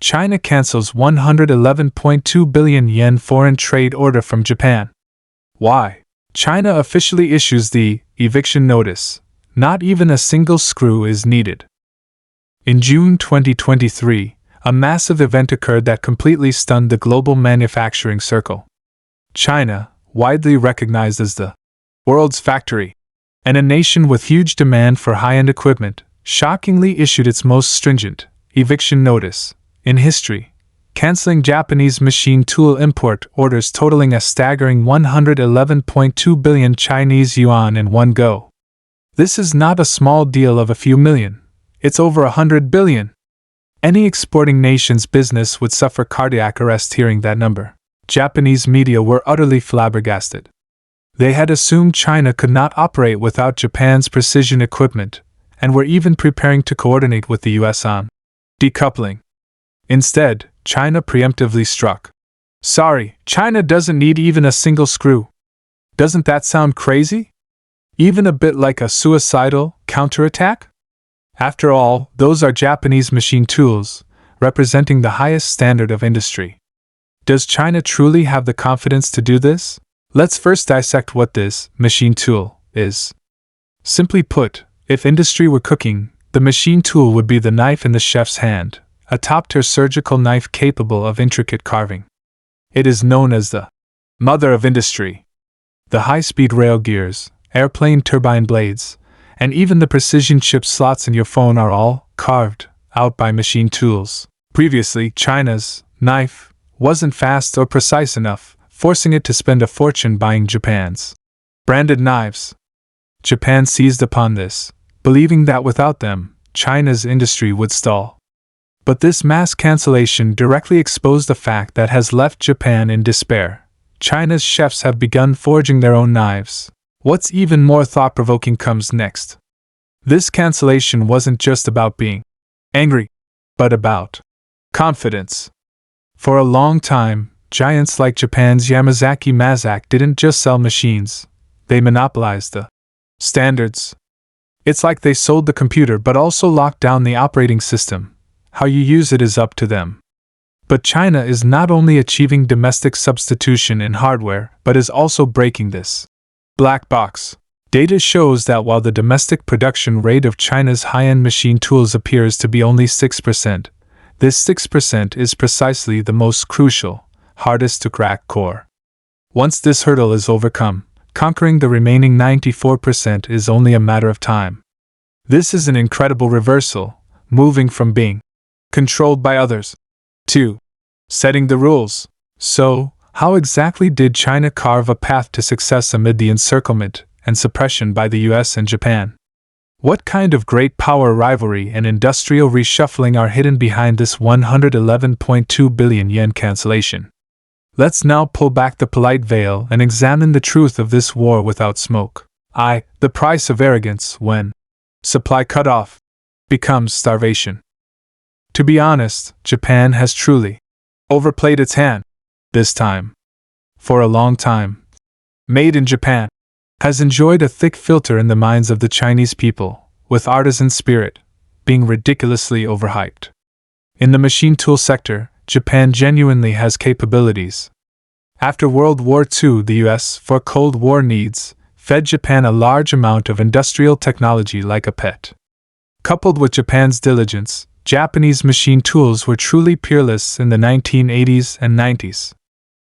China cancels 111.2 billion yen foreign trade order from Japan. Why? China officially issues the eviction notice. Not even a single screw is needed. In June 2023, a massive event occurred that completely stunned the global manufacturing circle. China, widely recognized as the world's factory, and a nation with huge demand for high-end equipment, shockingly issued its most stringent eviction notice in history, canceling Japanese machine tool import orders totaling a staggering 111.2 billion Chinese yuan in one go. This is not a small deal of a few million, it's over 100 billion. Any exporting nation's business would suffer cardiac arrest hearing that number. Japanese media were utterly flabbergasted. They had assumed China could not operate without Japan's precision equipment, and were even preparing to coordinate with the US on decoupling. Instead, China preemptively struck. Sorry, China doesn't need even a single screw. Doesn't that sound crazy? Even a bit like a suicidal counterattack? After all, those are Japanese machine tools, representing the highest standard of industry. Does China truly have the confidence to do this? Let's first dissect what this machine tool is. Simply put, if industry were cooking, the machine tool would be the knife in the chef's hand, a top-tier surgical knife capable of intricate carving. It is known as the mother of industry. The high-speed rail gears, airplane turbine blades, and even the precision chip slots in your phone are all carved out by machine tools. Previously, China's knife wasn't fast or precise enough, forcing it to spend a fortune buying Japan's branded knives. Japan seized upon this, believing that without them, China's industry would stall. But this mass cancellation directly exposed a fact that has left Japan in despair. China's chefs have begun forging their own knives. What's even more thought-provoking comes next. This cancellation wasn't just about being angry, but about confidence. For a long time, giants like Japan's Yamazaki Mazak didn't just sell machines, they monopolized the standards. It's like they sold the computer but also locked down the operating system. How you use it is up to them. But China is not only achieving domestic substitution in hardware, but is also breaking this black box. Data shows that while the domestic production rate of China's high-end machine tools appears to be only 6%, this 6% is precisely the most crucial, hardest to crack core. Once this hurdle is overcome, conquering the remaining 94% is only a matter of time. This is an incredible reversal, moving from being controlled by others to setting the rules. So, how exactly did China carve a path to success amid the encirclement and suppression by the US and Japan? What kind of great power rivalry and industrial reshuffling are hidden behind this 111.2 billion yen cancellation? Let's now pull back the polite veil and examine the truth of this war without smoke. The price of arrogance when supply cut off becomes starvation. To be honest, Japan has truly overplayed its hand. This time. For a long time, Made in Japan has enjoyed a thick filter in the minds of the Chinese people, with artisan spirit being ridiculously overhyped. In the machine tool sector, Japan genuinely has capabilities. After World War II, the US, for Cold War needs, fed Japan a large amount of industrial technology like a pet. Coupled with Japan's diligence, Japanese machine tools were truly peerless in the 1980s and 90s.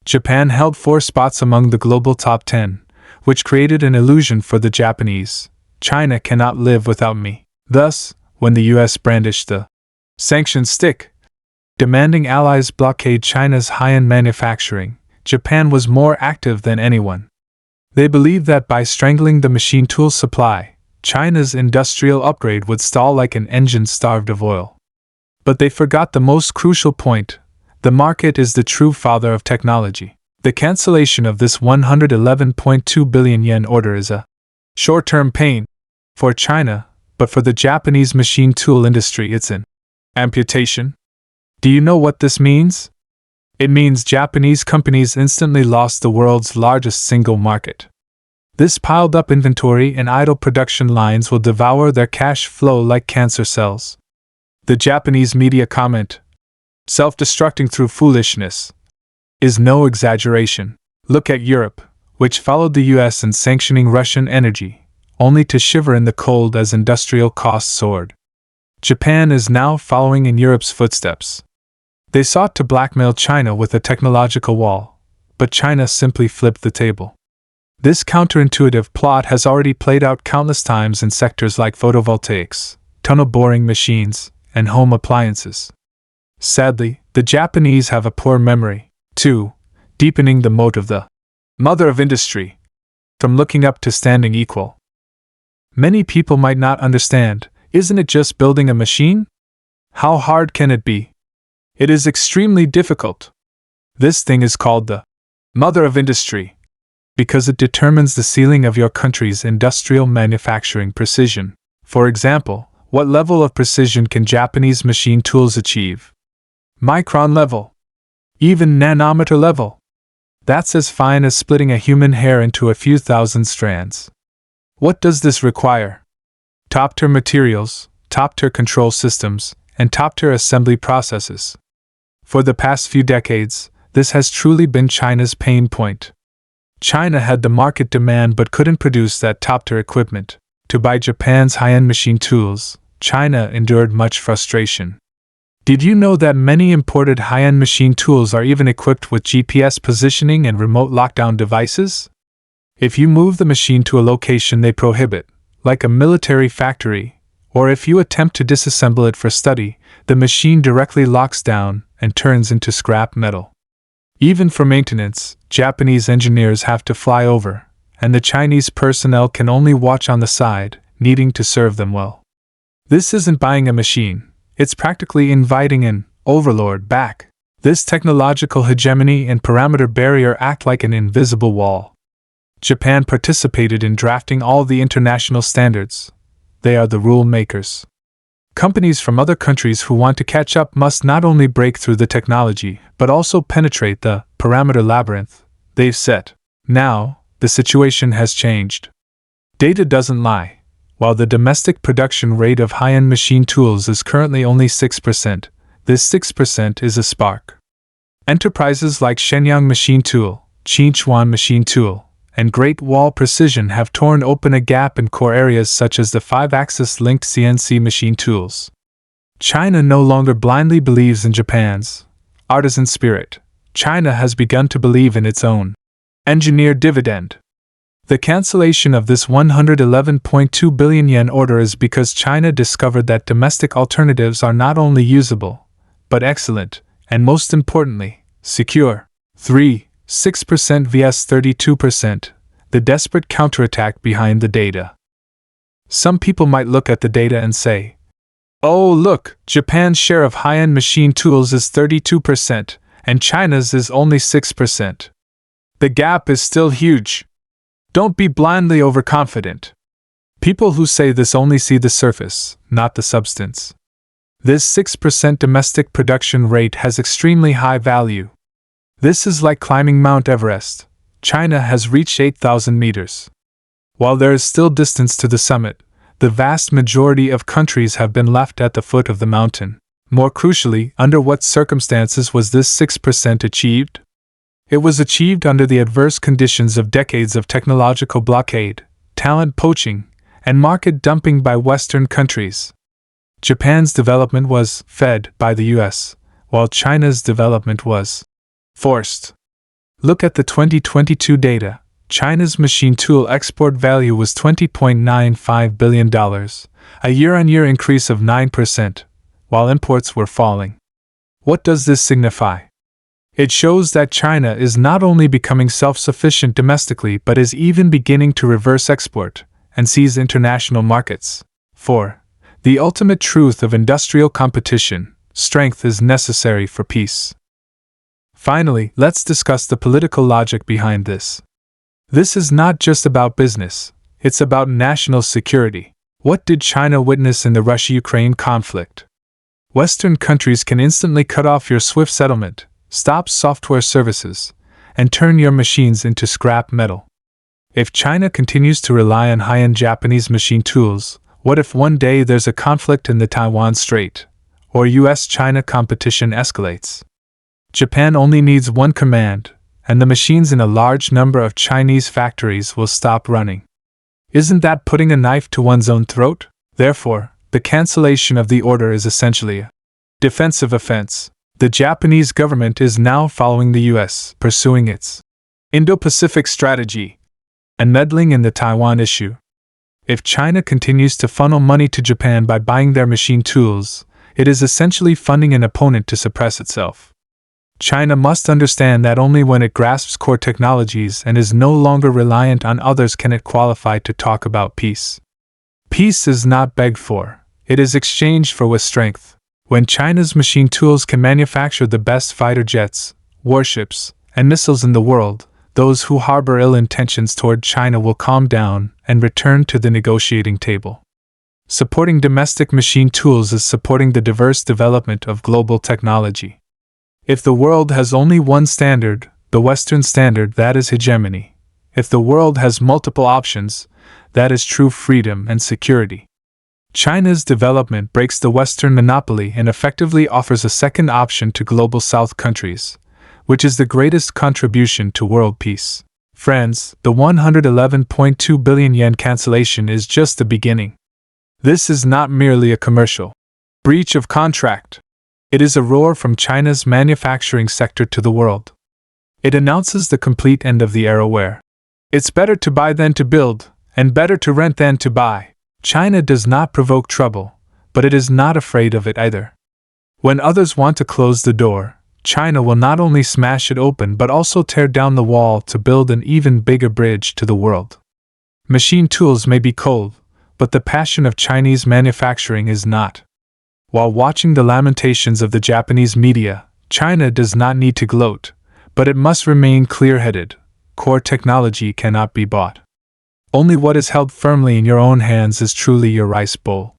Japan held 4 spots among the global top 10, which created an illusion for the Japanese. China cannot live without me. Thus, when the US brandished the sanction stick, demanding allies blockade China's high-end manufacturing, Japan was more active than anyone. They believed that by strangling the machine tool supply, China's industrial upgrade would stall like an engine starved of oil. But they forgot the most crucial point: the market is the true father of technology. The cancellation of this 111.2 billion yen order is a short-term pain for China, but for the Japanese machine tool industry it's an amputation. Do you know what this means? It means Japanese companies instantly lost the world's largest single market. This piled-up inventory and idle production lines will devour their cash flow like cancer cells. The Japanese media comment, self-destructing through foolishness, is no exaggeration. Look at Europe, which followed the US in sanctioning Russian energy, only to shiver in the cold as industrial costs soared. Japan is now following in Europe's footsteps. They sought to blackmail China with a technological wall, but China simply flipped the table. This counterintuitive plot has already played out countless times in sectors like photovoltaics, tunnel boring machines, and home appliances. Sadly, the Japanese have a poor memory, too, deepening the moat of the mother of industry, from looking up to standing equal. Many people might not understand, isn't it just building a machine? How hard can it be? It is extremely difficult. This thing is called the mother of industry, because it determines the ceiling of your country's industrial manufacturing precision. For example, what level of precision can Japanese machine tools achieve? Micron level. Even nanometer level. That's as fine as splitting a human hair into a few thousand strands. What does this require? Top-tier materials, top-tier control systems, and top-tier assembly processes. For the past few decades, this has truly been China's pain point. China had the market demand but couldn't produce that top-tier equipment. To buy Japan's high-end machine tools, China endured much frustration. Did you know that many imported high-end machine tools are even equipped with GPS positioning and remote lockdown devices? If you move the machine to a location they prohibit, like a military factory, or if you attempt to disassemble it for study, the machine directly locks down and turns into scrap metal. Even for maintenance, Japanese engineers have to fly over, and the Chinese personnel can only watch on the side, needing to serve them well. This isn't buying a machine, it's practically inviting an overlord back. This technological hegemony and parameter barrier act like an invisible wall. Japan participated in drafting all the international standards. They are the rule makers. Companies from other countries who want to catch up must not only break through the technology, but also penetrate the parameter labyrinth they've set. Now, the situation has changed. Data doesn't lie. While the domestic production rate of high-end machine tools is currently only 6%, this 6% is a spark. Enterprises like Shenyang Machine Tool, Qinchuan Machine Tool, and Great Wall Precision have torn open a gap in core areas such as the 5-axis linked CNC machine tools. China no longer blindly believes in Japan's artisan spirit. China has begun to believe in its own engineered dividend. The cancellation of this 111.2 billion yen order is because China discovered that domestic alternatives are not only usable, but excellent, and most importantly, secure. 6% vs 32%, the desperate counterattack behind the data. Some people might look at the data and say, "Oh look, Japan's share of high-end machine tools is 32%, and China's is only 6%. The gap is still huge." Don't be blindly overconfident. People who say this only see the surface, not the substance. This 6% domestic production rate has extremely high value. This is like climbing Mount Everest. China has reached 8,000 meters. While there is still distance to the summit, the vast majority of countries have been left at the foot of the mountain. More crucially, under what circumstances was this 6% achieved? It was achieved under the adverse conditions of decades of technological blockade, talent poaching, and market dumping by Western countries. Japan's development was fed by the US, while China's development was forced. Look at the 2022 data. China's machine tool export value was $20.95 billion, a year-on-year increase of 9%, while imports were falling. What does this signify? It shows that China is not only becoming self-sufficient domestically but is even beginning to reverse export and seize international markets. 4. The ultimate truth of industrial competition: strength is necessary for peace. Finally, let's discuss the political logic behind this. This is not just about business, it's about national security. What did China witness in the Russia-Ukraine conflict? Western countries can instantly cut off your SWIFT settlement, stop software services, and turn your machines into scrap metal. If China continues to rely on high-end Japanese machine tools, what if one day there's a conflict in the Taiwan Strait, or US-China competition escalates. Japan only needs one command, and the machines in a large number of Chinese factories will stop running. Isn't that putting a knife to one's own throat? Therefore, the cancellation of the order is essentially a defensive offense. The Japanese government is now following the US, pursuing its Indo-Pacific strategy, and meddling in the Taiwan issue. If China continues to funnel money to Japan by buying their machine tools, it is essentially funding an opponent to suppress itself. China must understand that only when it grasps core technologies and is no longer reliant on others can it qualify to talk about peace. Peace is not begged for, it is exchanged for with strength. When China's machine tools can manufacture the best fighter jets, warships, and missiles in the world, those who harbor ill intentions toward China will calm down and return to the negotiating table. Supporting domestic machine tools is supporting the diverse development of global technology. If the world has only one standard, the Western standard, that is hegemony. If the world has multiple options, that is true freedom and security. China's development breaks the Western monopoly and effectively offers a second option to global South countries, which is the greatest contribution to world peace. Friends, the 111.2 billion yen cancellation is just the beginning. This is not merely a commercial breach of contract. It is a roar from China's manufacturing sector to the world. It announces the complete end of the era where it's better to buy than to build, and better to rent than to buy. China does not provoke trouble, but it is not afraid of it either. When others want to close the door, China will not only smash it open but also tear down the wall to build an even bigger bridge to the world. Machine tools may be cold, but the passion of Chinese manufacturing is not. While watching the lamentations of the Japanese media, China does not need to gloat, but it must remain clear-headed. Core technology cannot be bought. Only what is held firmly in your own hands is truly your rice bowl.